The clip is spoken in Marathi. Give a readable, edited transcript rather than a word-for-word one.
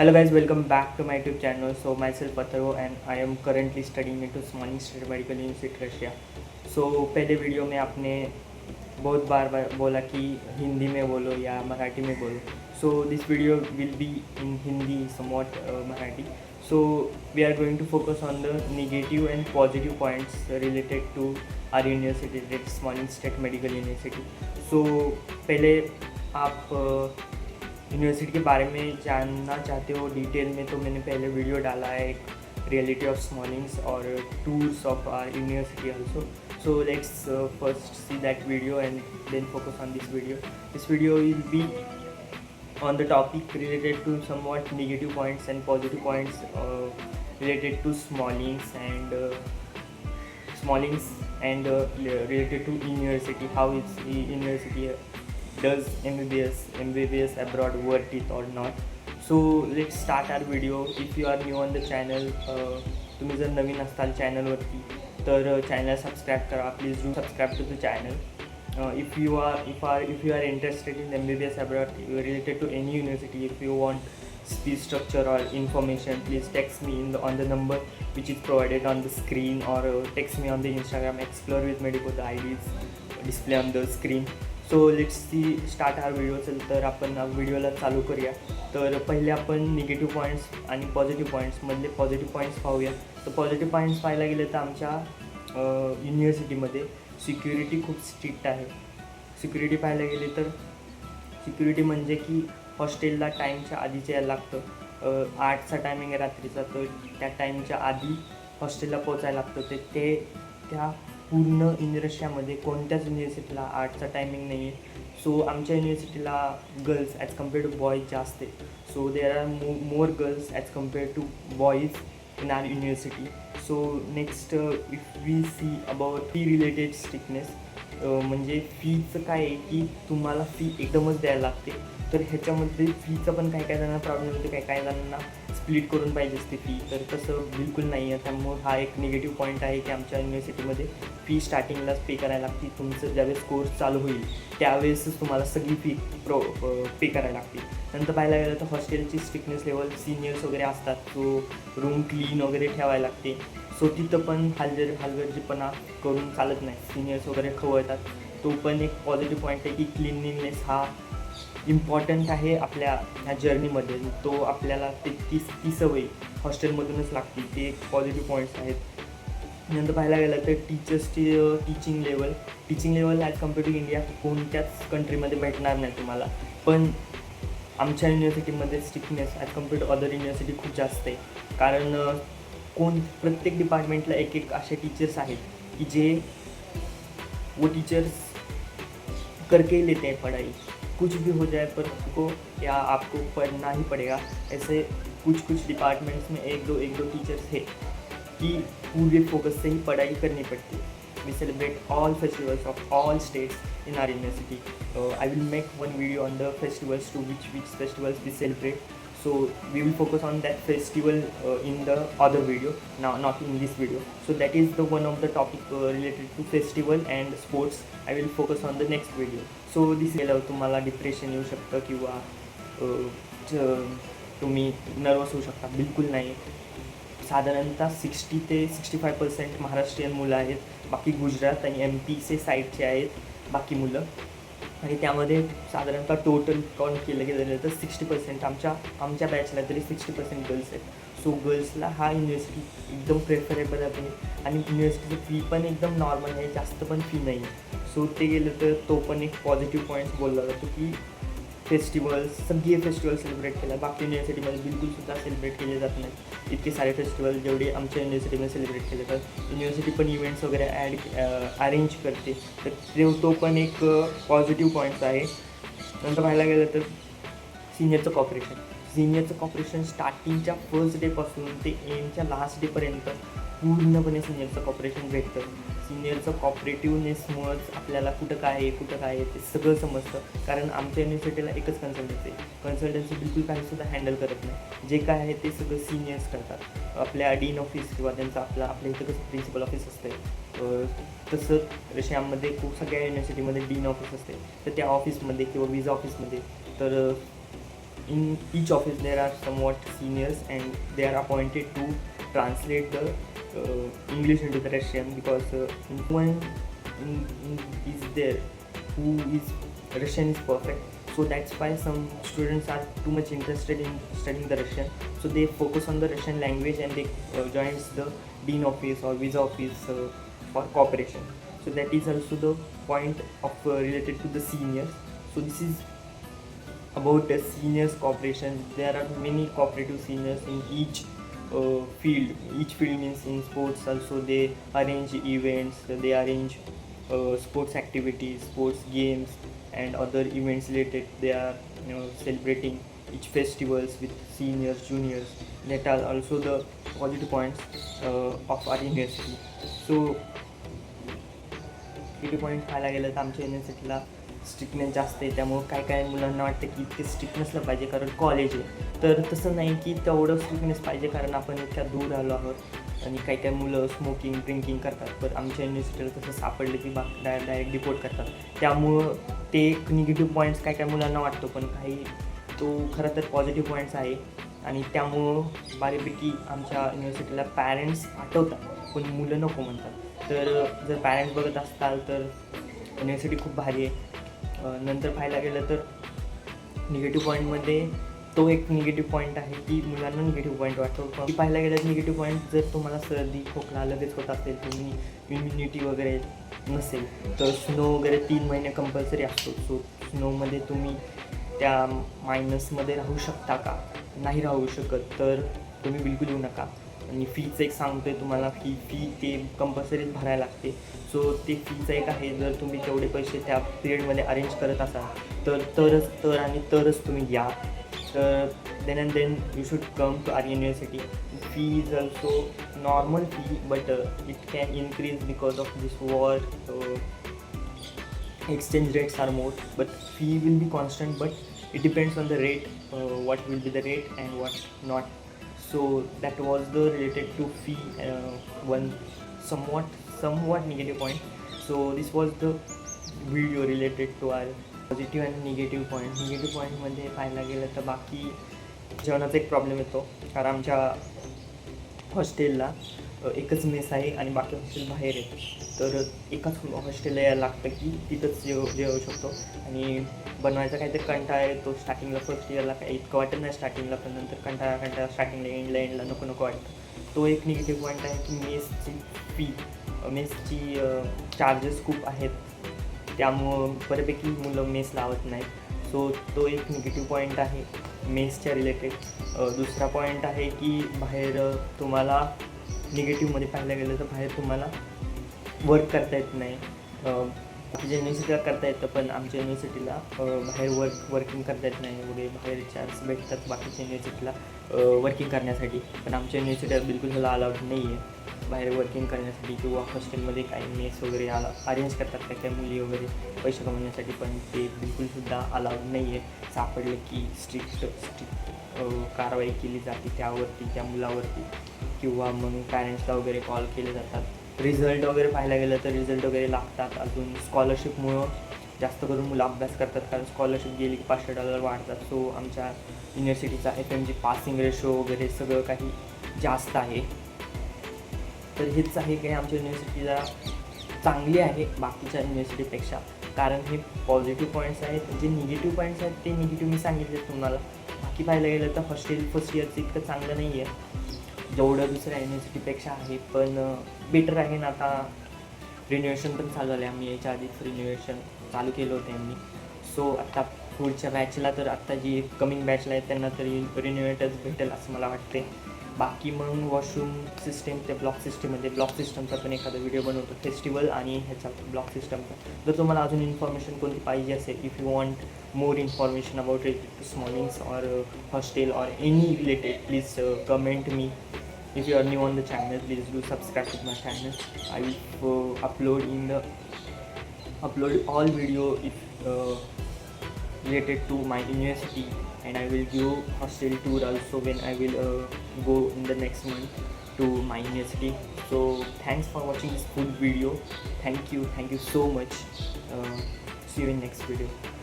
Hello guys, welcome back to my YouTube channel. So myself Atharvo and I am currently studying into Smolensk State Medical University, Russia. So पहले वीडियो में आपने बहुत बार बोला कि हिंदी में बोलो या मराठी में बोलो. So this video will be in Hindi, somewhat Marathi. So we are going to focus on the negative and positive points related to our university, that's Smolensk State Medical University. So पहले आप यूनिवर्सिटी के बारे में जानना चाहते हो डिटेल में, तो मैंने पहले वीडियो डाला है एक रियलिटी ऑफ स्मॉलिंग्स और tours of our university also. So let's first see that video and then focus on this video. This video will be on the topic related to somewhat negative points and positive points related to Smolensk and related to university, how is the university does MBBS abroad worth it or not. So let's start our video. If you are new on the channel, तुम्ही जर नवीन असाल चॅनलवरती तर चॅनल सबस्क्राईब करा. Please do subscribe to the channel. If you are interested in MBBS abroad related to any university, if you want fee structure or information, please text me on the number which is provided on the screen, or text me on the Instagram Explore with Medico. The ID is display on the screen. So let's start our video. चल तर आपण व्हिडिओला चालू करूया. तर पहिले आपण निगेटिव्ह पॉईंट्स आणि पॉझिटिव्ह पॉईंट्समधले पॉझिटिव्ह पॉईंट्स पाहूया. तर पॉझिटिव्ह पॉईंट्स पाहायला गेले तर आमच्या युनिव्हर्सिटीमध्ये सिक्युरिटी खूप स्ट्रिक्ट आहे. सिक्युरिटी पाहायला गेली तर सिक्युरिटी म्हणजे की हॉस्टेलला टाईमच्या आधीच यायला लागतं. 8चा टायमिंग आहे रात्रीचा, तर त्या टाईमच्या आधी हॉस्टेलला पोचायला लागतं. ते त्या पूर्ण रशियामध्ये कोणत्याच युनिव्हर्सिटीला 8चा टायमिंग नाही आहे. सो आमच्या युनिव्हर्सिटीला girls as compare to boys जास्त आहे. So there are more girls as compare to boys in our university. So next if we see about fee related strictness, म्हणजे फीचं काय आहे की तुम्हाला फी एकदमच द्यायला लागते. तर ह्याच्यामध्ये फीचं पण काही जणांना प्रॉब्लेम होते, काही जणांना स्प्लिट करून पाहिजे असते फी, तर तसं बिलकुल नाही आहे. त्यामुळे हा एक निगेटिव्ह पॉईंट आहे की आमच्या युनिव्हर्सिटीमध्ये फी स्टार्टिंगलाच पे करायला लागते. तुमचं ज्यावेळेस कोर्स चालू होईल त्यावेळेसच तुम्हाला सगळी फी पे करायला लागते. नंतर पाहायला गेलं तर हॉस्टेलची स्ट्रिक्टनेस लेवल, सिनियर्स वगैरे असतात, तो रूम क्लीन वगैरे ठेवायला लागते. सो तिथं पण हलगर्जीपणा करून चालत नाही. सिनियर्स वगैरे खवळतात, तो पण एक पॉझिटिव्ह पॉईंट आहे की क्लीनलीनेस हा इम्पॉर्टंट आहे आपल्या ह्या जर्नीमध्ये. तो आपल्याला ती सवय हॉस्टेलमधूनच लागते. ते एक पॉझिटिव्ह पॉईंट्स आहेत. नंतर पाहायला गेलं तर टीचर्सची teaching level as compare to India कोणत्याच कंट्रीमध्ये भेटणार नाही तुम्हाला. पण आमच्या युनिव्हर्सिटीमध्ये strictness as compare to other university खूप जास्त आहे. कारण प्रत्येक डिपार्टमेंटला एक असे टीचर्स आहेत की जे वो टीचर्स करके ही लेते हैं पढ़ाई. कुछ भी हो जाए पर को या आपको पढ़ना ही पड़ेगा. ऐसे कुछ डिपार्टमेंट्स में एक दो टीचर्स है कि पूरे फोकस से ही पढ़ाई करनी पड़ती है. We celebrate all festivals of all states in our university. I will make one video on the festivals, to which festivals we celebrate. So we will focus on that festival in the other video, now not in this video. So that is the one of the topic related to festival and sports. I will focus on the next video. So this is तुम्हाला डिप्रेशन येऊ शकतं किंवा तुम्ही नर्वस होऊ शकता. बिलकुल नाही. साधारणतः 60 ते 65% महाराष्ट्रीयन मुलं आहेत. बाकी गुजरात आणि MP साईडचे आहेत बाकी मुलं. आणि त्यामध्ये साधारणतः टोटल काउंट केलं गेलं तर 60% आमच्या बॅचला तरी 60% गर्ल्स आहेत. सो गर्ल्सला हा युनिव्हर्सिटी एकदम प्रेफरेबल आहे. आणि युनिव्हर्सिटीची फी पण एकदम नॉर्मल आहे, जास्त पण फी नाही आहे. सो ते गेलं तर तो पण एक पॉझिटिव्ह पॉईंट्स बोलला जातो की सगळे फेस्टिवल सेलिब्रेट केला. बाकी युनिव्हर्सिटीमध्ये बिलकुलसुद्धा सेलिब्रेट केले जात नाही इतके सारे फेस्टिवल जेवढे आमच्या युनिव्हर्सिटीमध्ये सेलिब्रेट केले जातात. युनिव्हर्सिटी पण इव्हेंट्स वगैरे अरेंज करते, तर तो पण एक पॉझिटिव्ह पॉईंट्स आहे. नंतर पाहायला गेलं तर सिनियरचं कॉपरेशन स्टार्टिंगच्या फर्स्ट डेपासून ते एंडच्या लास्ट डेपर्यंत पूर्णपणे सिनियरचं कॉपरेशन भेटतं. सिनियरचं कॉपरेटिव्हनेसमुळंच आपल्याला कुठं काय आहे ते सगळं समजतं. कारण आमच्या युनिव्हर्सिटीला एकच कन्सल्टन्सी बिलकुल काहीसुद्धा हँडल करत नाही. जे काय आहे ते सगळं सिनियर्स करतात. आपल्या डीन ऑफिस किंवा त्यांचं आपल्या इथं कसं प्रिन्सिपल ऑफिस असतं, तसं रशियामध्ये खूप सगळ्या युनिव्हर्सिटीमध्ये डीन ऑफिस असते. तर त्या ऑफिसमध्ये किंवा विजा ऑफिसमध्ये तर in each office there are somewhat seniors, and they are appointed to translate the English into the Russian, because no one is there who is Russian is perfect. So that's why some students are too much interested in studying the Russian, so they focus on the Russian language, and they joins the dean office or visa office for cooperation. So that is also the point of related to the seniors. So this is about the seniors cooperation. There are many cooperative seniors in each field. Each field means in sports also they arrange events, they arrange sports activities, sports games, and other events related. They are celebrating each festivals with seniors, juniors. That are also the positive points of our university. So negative point पाहायला गेलं तर आमच्या युनिव्हर्सिटीला स्ट्रिक्टनेस जास्त आहे, त्यामुळं काय काय मुलांना वाटतं की ते स्ट्रिक्ट नसलं पाहिजे कारण कॉलेज आहे. तर तसं नाही की तेवढं स्ट्रिक्टनेस पाहिजे, कारण आपण इतक्या दूर आलो आहोत आणि काही काही मुलं स्मोकिंग ड्रिंकिंग करतात. पण आमच्या युनिव्हर्सिटीला तसं सापडलं की डायरेक्ट डिपोर्ट करतात. त्यामुळं ते एक निगेटिव्ह पॉईंट्स काय काय मुलांना वाटतो, पण काही तो खरं तर पॉझिटिव्ह पॉईंट्स आहे. आणि त्यामुळं बऱ्यापैकी आमच्या युनिव्हर्सिटीला पॅरेंट्स पाठवतात पण मुलं नको म्हणतात. तर जर पॅरेंट्स बघत असताल तर युनिव्हर्सिटी खूप भारी आहे. नंतर पाहायला गेलं तर निगेटिव्ह पॉईंटमध्ये तो एक निगेटिव्ह पॉईंट आहे की मुलांना निगेटिव्ह पॉईंट वाटतो. की पाहायला गेलं तर निगेटिव्ह पॉईंट, जर तुम्हाला सर्दी खोकला लगेच होत असेल, तुम्ही इम्युनिटी वगैरे नसेल, तर स्नो वगैरे 3 महिने कंपल्सरी असतो. सो स्नोमध्ये तुम्ही त्या मायनसमध्ये राहू शकता का? नाही राहू शकत तर तुम्ही बिलकुल येऊ नका. आणि फीचं एक सांगतो आहे तुम्हाला की फी ते कंपल्सरीच भरायला लागते. सो ते फीचं एक आहे, जर तुम्ही तेवढे पैसे त्या पिरियडमध्ये अरेंज करत असाल तरच तुम्ही या. तर then and then you should come to our university. Fee is also normal fee, but it can increase because of this war. Exchange rates are more, but fee will be constant, but it depends on the rate, what will be the rate and what not. So that was the related to fee, one somewhat negative point. So this was the video related to our positive and negative point. Negative point मध्ये पाहायला गेलं तर बाकी जेवणाचा एक प्रॉब्लेम येतो, कारण आमच्या हॉस्टेलला एकच मेस आहे आणि बाकी हॉस्टेल बाहेर आहे. तर एकाच हॉस्टेलला यायला लागतं की तिथंच जेवू शकतो. आणि बनवायचा काहीतरी कंटाळा येतो. स्टार्टिंगला फर्स्ट इयरला काही इतकं वाटत नाही स्टार्टिंगला, पण नंतर कंटाळा स्टार्टिंगला एंडला नको वाटतं. तो एक निगेटिव्ह पॉईंट आहे की मेसची चार्जेस खूप आहेत, त्यामुळं बऱ्यापैकी मुलं मेस लावत नाहीत. सो तो एक निगेटिव्ह पॉईंट आहे मेसच्या रिलेटेड. दुसरा पॉईंट आहे की बाहेर तुम्हाला निगेटिव्हमध्ये पाहायला गेलं तर बाहेर तुम्हाला वर्क करता येत नाही. बाकीच्या युनिव्हर्सिटीला करता येतं, पण आमच्या युनिव्हर्सिटीला बाहेर वर्किंग करता येत नाही. एवढे बाहेर चान्स भेटतात बाकीच्या युनिव्हर्सिटीला वर्किंग करण्यासाठी, पण आमच्या युनिव्हर्सिटीला बिलकुल ह्याला अलाउड नाही आहे बाहेर वर्किंग करण्यासाठी. किंवा हॉस्टेलमध्ये काही मेस वगैरे अरेंज करतात काही मुली वगैरे पैसे कमवण्यासाठी, पण ते बिलकुलसुद्धा अलाउड नाही आहे. सापडलं की स्ट्रिक्ट कारवाई केली जाते त्यावरती, त्या मुलावरती, किंवा मग पॅरेंट्सला वगैरे कॉल केले जातात. रिझल्ट वगैरे पाहायला गेलं तर रिझल्ट वगैरे लागतात. अजून स्कॉलरशिपमुळं जास्त करून मुलं अभ्यास करतात, कारण स्कॉलरशिप गेली की $500 वाढतात. सो आमच्या युनिव्हर्सिटीचा FMG पासिंग रेशो वगैरे सगळं काही जास्त आहे. तर हेच आहे काही आमच्या युनिव्हर्सिटीला चांगली आहे बाकीच्या युनिव्हर्सिटीपेक्षा, कारण हे पॉझिटिव्ह पॉईंट्स आहेत. जे निगेटिव्ह पॉईंट्स आहेत ते निगेटिव्ह मी सांगितले तुम्हाला. बाकी पाहायला गेलं तर हॉस्टेल फर्स्ट इयरचं इतकं चांगलं नाही आहे जेवढं दुसऱ्या युनिव्हर्सिटीपेक्षा आहे, पण बेटर आहे ना. आता रिनोव्हेशन पण चालू झालं आहे. आम्ही याच्या आधीच रिनोव्हेशन चालू केलं होतं यांनी. सो आत्ता पुढच्या बॅचला, तर आत्ता जी कमिंग बॅचला आहे त्यांना तरी रिनोव्हेटच भेटेल असं मला वाटते. बाकी मग वॉशरूम सिस्टीम, ते ब्लॉक सिस्टमचा पण एखादा व्हिडिओ बनवतो, फेस्टिवल आणि ह्याचा ब्लॉक सिस्टमचा. जर तुम्हाला अजून इन्फॉर्मेशन कोणती पाहिजे असेल, if you want more information about related mornings or hostel or any related, please comment me. If you are new on the channel, please do subscribe to my channel. I will upload all video if related to my university, and I will give hostel tour also when I will go in the next month to my university. So thanks for watching this full video. Thank you so much. See you in next video.